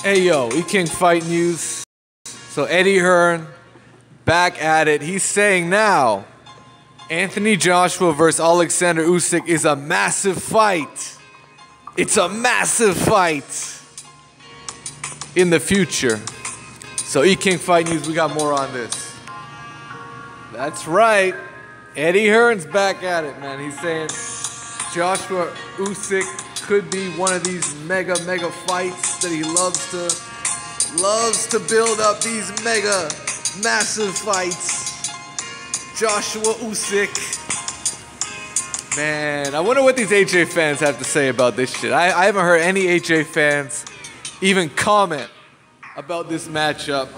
Hey yo, E-King Fight News. So Eddie Hearn, back at it. He's saying now, Anthony Joshua versus Alexander Usyk is a massive fight. It's a massive fight in the future. So E-King Fight News, we got more on this. That's right. Eddie Hearn's back at it, man. He's saying Joshua Usyk could be one of these mega fights that he loves to build up, these massive fights. Joshua Usyk. Man, I wonder what these AJ fans have to say about this shit. I haven't heard any AJ fans even comment about this matchup.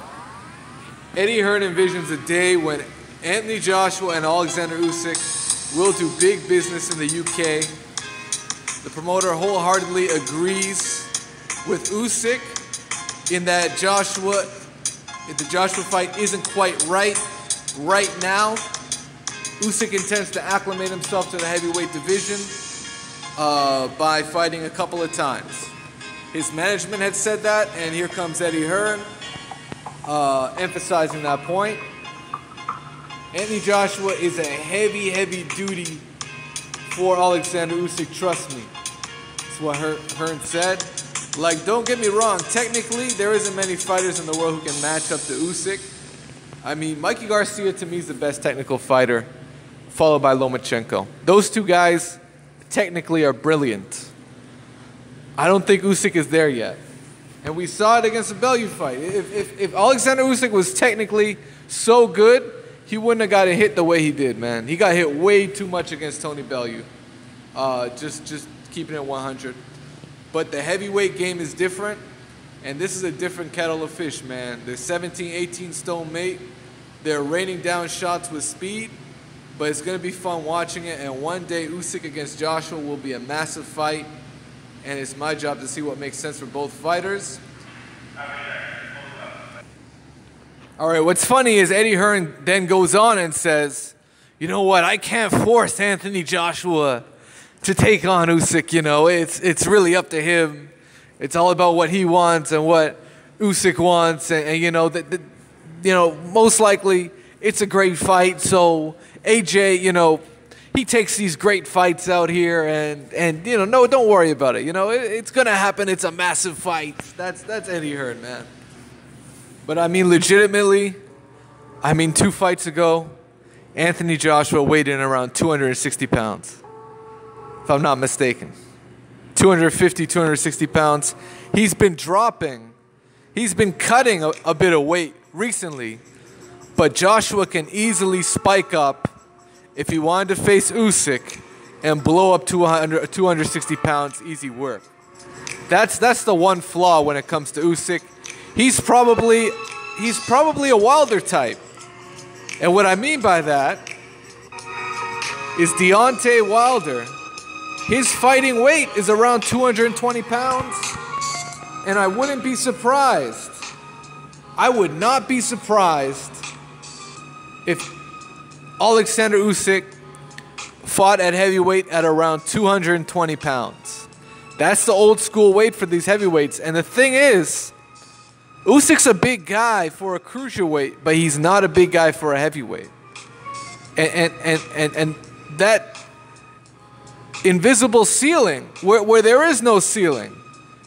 Eddie Hearn envisions a day when Anthony Joshua and Alexander Usyk will do big business in the UK. The promoter wholeheartedly agrees with Usyk in that the Joshua fight isn't quite right now. Usyk intends to acclimate himself to the heavyweight division by fighting a couple of times. His management had said that, and here comes Eddie Hearn emphasizing that point. Anthony Joshua is a heavy duty for Alexander Usyk, trust me. That's what Hearn said. Like, don't get me wrong, technically there isn't many fighters in the world who can match up to Usyk. I mean, Mikey Garcia to me is the best technical fighter, followed by Lomachenko. Those two guys technically are brilliant. I don't think Usyk is there yet. And we saw it against the Bellew fight. If Alexander Usyk was technically so good, he wouldn't have gotten hit the way he did, man. He got hit way too much against Tony Bellew. Just keeping it 100. But the heavyweight game is different, and this is a different kettle of fish, man. They're 17, 18 stone mate. They're raining down shots with speed, but it's going to be fun watching it. And one day, Usyk against Joshua will be a massive fight, and it's my job to see what makes sense for both fighters. All right, what's funny is Eddie Hearn then goes on and says, you know what, I can't force Anthony Joshua to take on Usyk, you know. It's really up to him. It's all about what he wants and what Usyk wants, and you know, most likely it's a great fight. So AJ, you know, he takes these great fights out here, and you know, no, don't worry about it. You know, it's gonna happen. It's a massive fight. That's Eddie Hearn, man. But I mean, legitimately, I mean, 2 fights ago, Anthony Joshua weighed in around 260 pounds, if I'm not mistaken. 250, 260 pounds. He's been dropping. He's been cutting a bit of weight recently, but Joshua can easily spike up if he wanted to face Usyk and blow up 260 pounds, easy work. That's the one flaw when it comes to Usyk. He's probably a Wilder type. And what I mean by that is Deontay Wilder, his fighting weight is around 220 pounds. And I wouldn't be surprised. I would not be surprised if Alexander Usyk fought at heavyweight at around 220 pounds. That's the old school weight for these heavyweights. And the thing is, Usyk's a big guy for a cruiserweight, but he's not a big guy for a heavyweight. And that invisible ceiling, where there is no ceiling,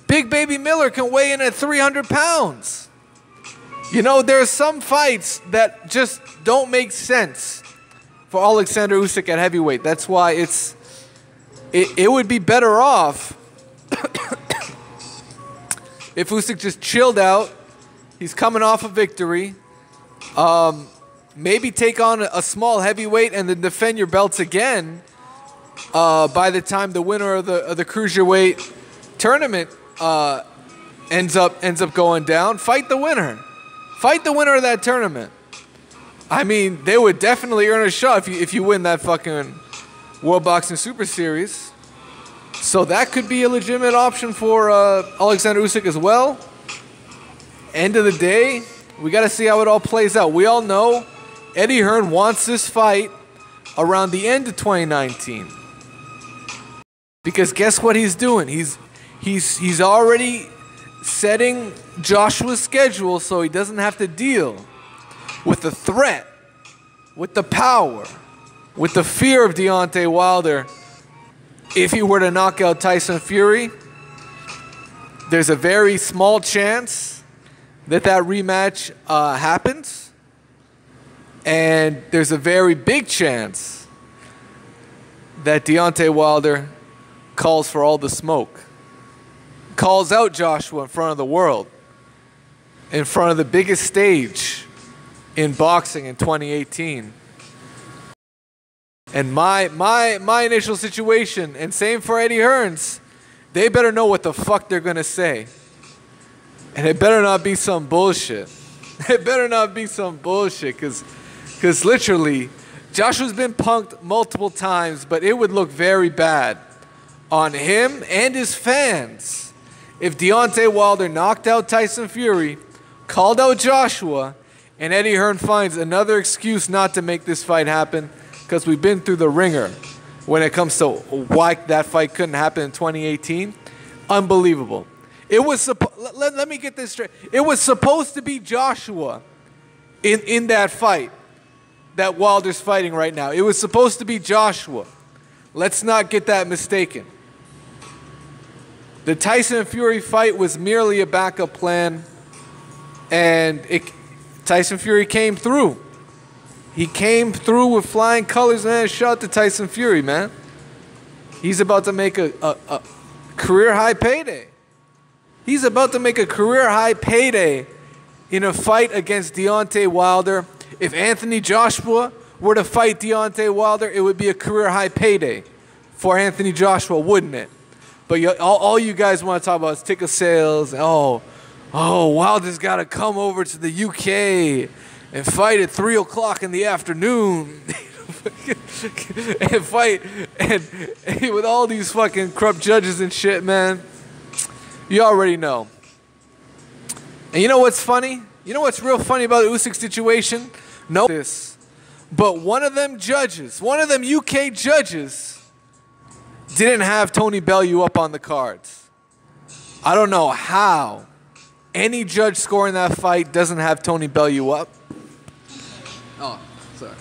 Big Baby Miller can weigh in at 300 pounds. You know, there are some fights that just don't make sense for Alexander Usyk at heavyweight. That's why it would be better off if Usyk just chilled out. He's coming off a victory. Maybe take on a small heavyweight and then defend your belts again by the time the winner of the cruiserweight tournament ends up going down. Fight the winner. Fight the winner of that tournament. I mean, they would definitely earn a shot if you win that fucking World Boxing Super Series. So that could be a legitimate option for Alexander Usyk as well. End of the day, we got to see how it all plays out. We all know Eddie Hearn wants this fight around the end of 2019. Because guess what he's doing? He's already setting Joshua's schedule so he doesn't have to deal with the threat, with the power, with the fear of Deontay Wilder. If he were to knock out Tyson Fury, there's a very small chance that rematch happens. And there's a very big chance that Deontay Wilder calls for all the smoke. Calls out Joshua in front of the world. In front of the biggest stage in boxing in 2018. And my initial situation, and same for Eddie Hearn's, they better know what the fuck they're going to say. And it better not be some bullshit. It better not be some bullshit, because literally, Joshua's been punked multiple times, but it would look very bad on him and his fans if Deontay Wilder knocked out Tyson Fury, called out Joshua, and Eddie Hearn finds another excuse not to make this fight happen, because we've been through the ringer when it comes to why that fight couldn't happen in 2018. Unbelievable. It was let me get this straight. It was supposed to be Joshua in that fight that Wilder's fighting right now. It was supposed to be Joshua. Let's not get that mistaken. The Tyson Fury fight was merely a backup plan, and Tyson Fury came through. He came through with flying colors, man. Shout out to Tyson Fury, man. He's about to make a career-high payday. He's about to make a career-high payday in a fight against Deontay Wilder. If Anthony Joshua were to fight Deontay Wilder, it would be a career-high payday for Anthony Joshua, wouldn't it? But all you guys want to talk about is ticket sales. Oh, Wilder's got to come over to the UK and fight at 3 o'clock in the afternoon. And fight and with all these fucking corrupt judges and shit, man. You already know. And you know what's funny? You know what's real funny about the Usyk situation? No, this. But one of them judges, one of them UK judges, didn't have Tony Bellew up on the cards. I don't know how any judge scoring that fight doesn't have Tony Bellew up. Oh, sorry.